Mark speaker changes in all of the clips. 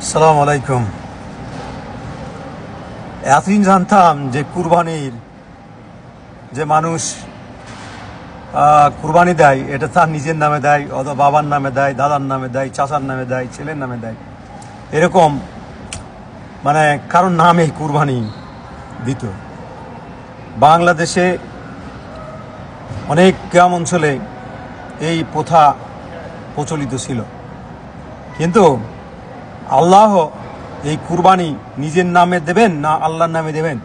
Speaker 1: আসসালামু আলাইকুম। এতদিন জানতাম যে কুরবানির যে মানুষ কুরবানি দেয় এটা তার নিজের নামে দেয়, অথবা বাবার নামে দেয়, দাদার নামে দেয়, চাচার নামে দেয়, ছেলের নামে দেয়, এরকম মানে কারোর নামে কুরবানি দিত। বাংলাদেশে অনেক গ্রাম অঞ্চলে এই প্রথা প্রচলিত ছিল, কিন্তু আল্লাহ এই কুরবানি নিজের নামে দেবেন না আল্লাহর নামে দেবেন?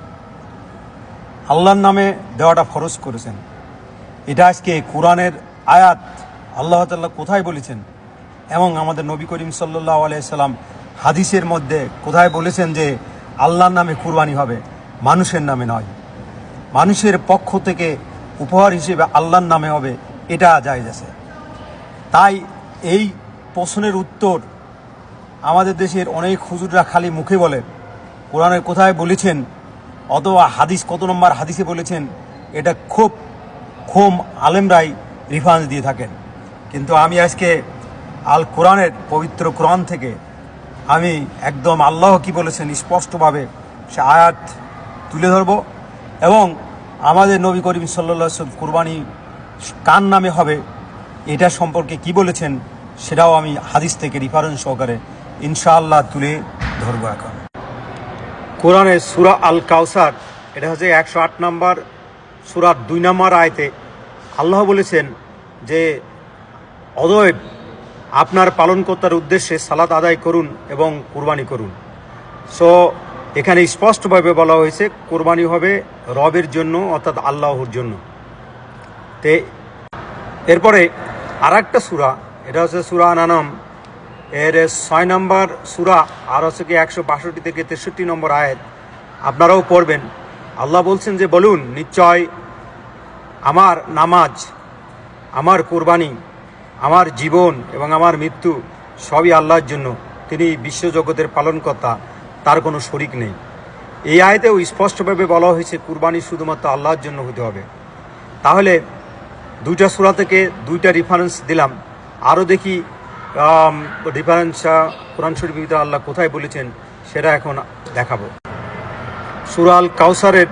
Speaker 1: আল্লাহর নামে দেওয়াটা ফরজ করেছেন। এটা আজকে কোরআনের আয়াত আল্লাহ তাআলা কোথায় বলেছেন, এবং আমাদের নবী করিম সাল্লাল্লাহু আলাইহি সাল্লাম হাদিসের মধ্যে কোথায় বলেছেন যে আল্লাহর নামে কুরবানি হবে, মানুষের নামে নয়। মানুষের পক্ষ থেকে উপহার হিসেবে আল্লাহর নামে হবে, এটা জায়েজ আছে। তাই এই প্রশ্নের উত্তর আমাদের দেশের অনেক হুজুররা খালি মুখে বলে, কোরআনের কোথায় বলেছেন অথবা হাদিস কত নম্বর হাদিসে বলেছেন, এটা খুব কম আলেমরাই রেফারেন্স দিয়ে থাকেন। কিন্তু আমি আজকে আল কোরআনের পবিত্র কোরআন থেকে আমি একদম আল্লাহ কি বলেছেন স্পষ্টভাবে সে আয়াত তুলে ধরব, এবং আমাদের নবী করিম সাল্লাল্লাহু আলাইহি ওয়াসাল্লাম কুরবানি কার নামে হবে এটা সম্পর্কে কি বলেছেন সেটাও আমি হাদিস থেকে রেফারেন্স সহকারে ইনশাআল্লাহ তুলে ধরব। এখন কোরআনের সূরা আল কাউসার, এটা হচ্ছে 108 নম্বর সূরার 2 নম্বর আয়াতে আল্লাহ বলেছেন যে অতএব আপনার পালনকর্তার উদ্দেশ্যে সালাত আদায় করুন এবং কুরবানি করুন। সো এখানে স্পষ্টভাবে বলা হয়েছে কুরবানি হবে রবের জন্য, অর্থাৎ আল্লাহর জন্য। তে এরপরে আর একটা সূরা, এটা হচ্ছে সূরা আনাম, এর 6 নম্বর সূরা, আর হচ্ছে কি 162 থেকে 63 নম্বর আয়াত আপনারাও পড়বেন। আল্লাহ বলছেন যে বলুন, নিশ্চয় আমার নামাজ, আমার কুরবানি, আমার জীবন এবং আমার মৃত্যু সবই আল্লাহর জন্য, তিনি বিশ্বজগতের পালনকর্তা, তার কোনো শরিক নেই। এই আয়াতেও স্পষ্টভাবে বলা হয়েছে কুরবানি শুধুমাত্র আল্লাহর জন্য হতে হবে। তাহলে দুইটা সূরা থেকে দুইটা রেফারেন্স দিলাম, আরও দেখি রেফারেন্স কোরআন শরীফের ভিতরে আল্লাহ কোথায় বলেছেন সেটা এখন দেখাবো। সূরা আল কাউসারের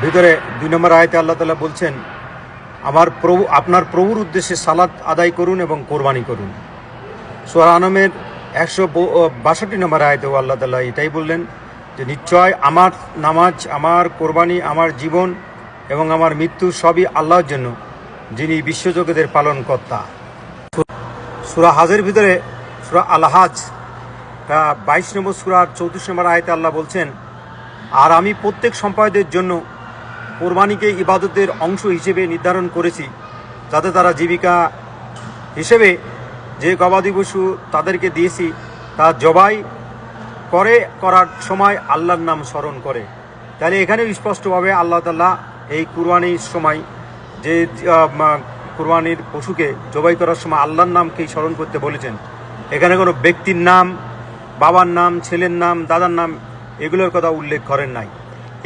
Speaker 1: ভিতরে 2 নম্বর আয়াতে আল্লাহ তাআলা বলছেন, আপনার প্রভুর উদ্দেশ্যে সালাত আদায় করুন এবং কোরবানি করুন। সূরা আনামের 162 নম্বর আয়াতেও আল্লাহ তাআলা এটাই বললেন যে নিশ্চয় আমার নামাজ, আমার কোরবানি, আমার জীবন এবং আমার মৃত্যু সবই আল্লাহর জন্য, যিনি বিশ্বজগতের পালনকর্তা। সূরা হাজের ভিতরে সূরা আল হাজ 22 নম্বর সূরার 34 নম্বর আয়াতে আল্লাহ বলছেন, আর আমি প্রত্যেক সম্প্রদায়ের জন্য কোরবানিকে ইবাদতের অংশ হিসেবে নির্ধারণ করেছি, যাতে তারা জীবিকা হিসেবে যে গবাদি পশু তাদেরকে দিয়েছি তা জবাই করার সময় আল্লাহর নাম স্মরণ করে। তাহলে এখানেও স্পষ্টভাবে আল্লাহ তাআলা এই কুরবানির সময় যে কুরবানির পশুকে জবাই করার সময় আল্লাহর নামকেই স্মরণ করতে বলেছেন। এখানে কোনো ব্যক্তির নাম, বাবার নাম, ছেলের নাম, দাদার নাম এগুলোর কথা উল্লেখ করেন নাই।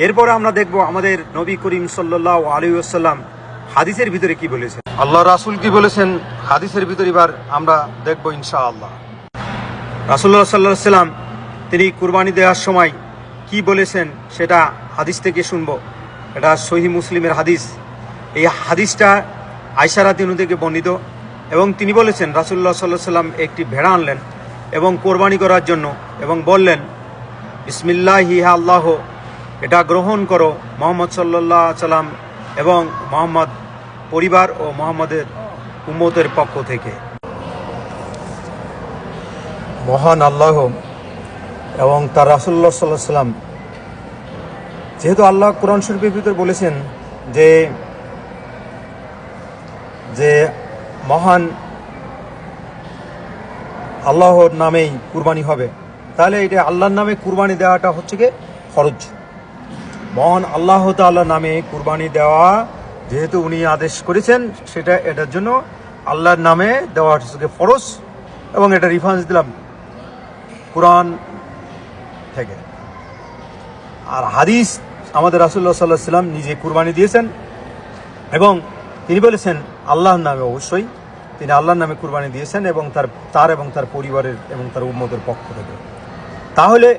Speaker 1: এরপরে আমরা দেখব আমাদের নবী করিম সাল্লাল্লাহু আলাইহি ওয়াসাল্লাম হাদিসের ভিতরে কি বলেছেন, আল্লাহ রাসূল কি বলেছেন হাদিসের ভিতরে এবার আমরা দেখব ইনশাআল্লাহ। রাসূলুল্লাহ সাল্লাল্লাহু আলাইহি ওয়াসাল্লাম তিনি কুরবানি দেওয়ার সময় কি বলেছেন সেটা হাদিস থেকে শুনবো। এটা সহিহ মুসলিমের হাদিস। এই হাদিসটা আয়েশা রাদিয়াল্লাহু থেকে বর্ণিত, এবং তিনি বলেছেন রাসূলুল্লাহ সাল্লাল্লাহু আলাইহি ওয়াসাল্লাম একটি ভেড়া আনলেন এবং কোরবানি করার জন্য, এবং বললেন বিসমিল্লাহি আল্লাহ, এটা গ্রহণ করো মুহাম্মদ সাল্লাল্লাহু আলাইহি ওয়াসাল্লাম এবং মুহাম্মদ পরিবার ও মুহাম্মদের উম্মতের পক্ষ থেকে। মহান আল্লাহ এবং তার রাসূলুল্লাহ সাল্লাল্লাহু আলাইহি ওয়াসাল্লাম, যেহেতু আল্লাহ কোরআন শরীফের ভিতরে বলেছেন যে মহান আল্লাহর নামেই কুরবানি হবে, তাহলে এটা আল্লাহর নামে কুরবানি দেওয়াটা হচ্ছে কি ফরজ। মহান আল্লাহ তাআলার নামে কুরবানি দেওয়া যেহেতু উনি আদেশ করেছেন, সেটা এটার জন্য আল্লাহর নামে দেওয়া হচ্ছে ফরজ, এবং এটা রেফারেন্স দিলাম কোরআন থেকে। আর হাদিস আমাদের রাসূলুল্লাহ সাল্লাল্লাহু আলাইহি ওয়াসাল্লাম নিজে কুরবানি দিয়েছেন, এবং তিনি বলেছেন আল্লাহর নামে অবশ্যই তিনি আল্লাহর নামে কুরবানি দিয়েছেন এবং তার এবং তার পরিবারের এবং তার উম্মতের পক্ষ থেকে। তাহলে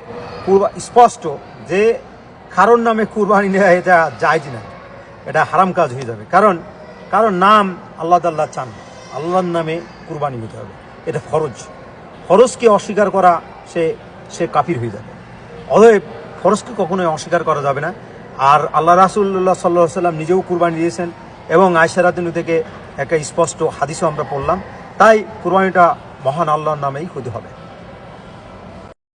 Speaker 1: স্পষ্ট যে কারোর নামে কুরবানি নেওয়া এটা জায়েজ না, এটা হারাম কাজ হয়ে যাবে। কারণ নাম আল্লাহ তাআলা চান, আল্লাহর নামে কুরবানি নিতে হবে, এটা ফরজকে অস্বীকার করা সে কাফির হয়ে যাবে। অতএব ফরজকে কখনোই অস্বীকার করা যাবে না। আর আল্লাহ রাসূলুল্লাহ সাল্লাল্লাহু আলাইহি ওয়াসাল্লাম নিজেও কুরবানি দিয়েছেন এবং আয়েশা রাদিয়াল্লাহু থেকে একটা স্পষ্ট হাদিসও আমরা পড়লাম। তাই কুরবানিটা মহান আল্লাহর নামেই হতে হবে।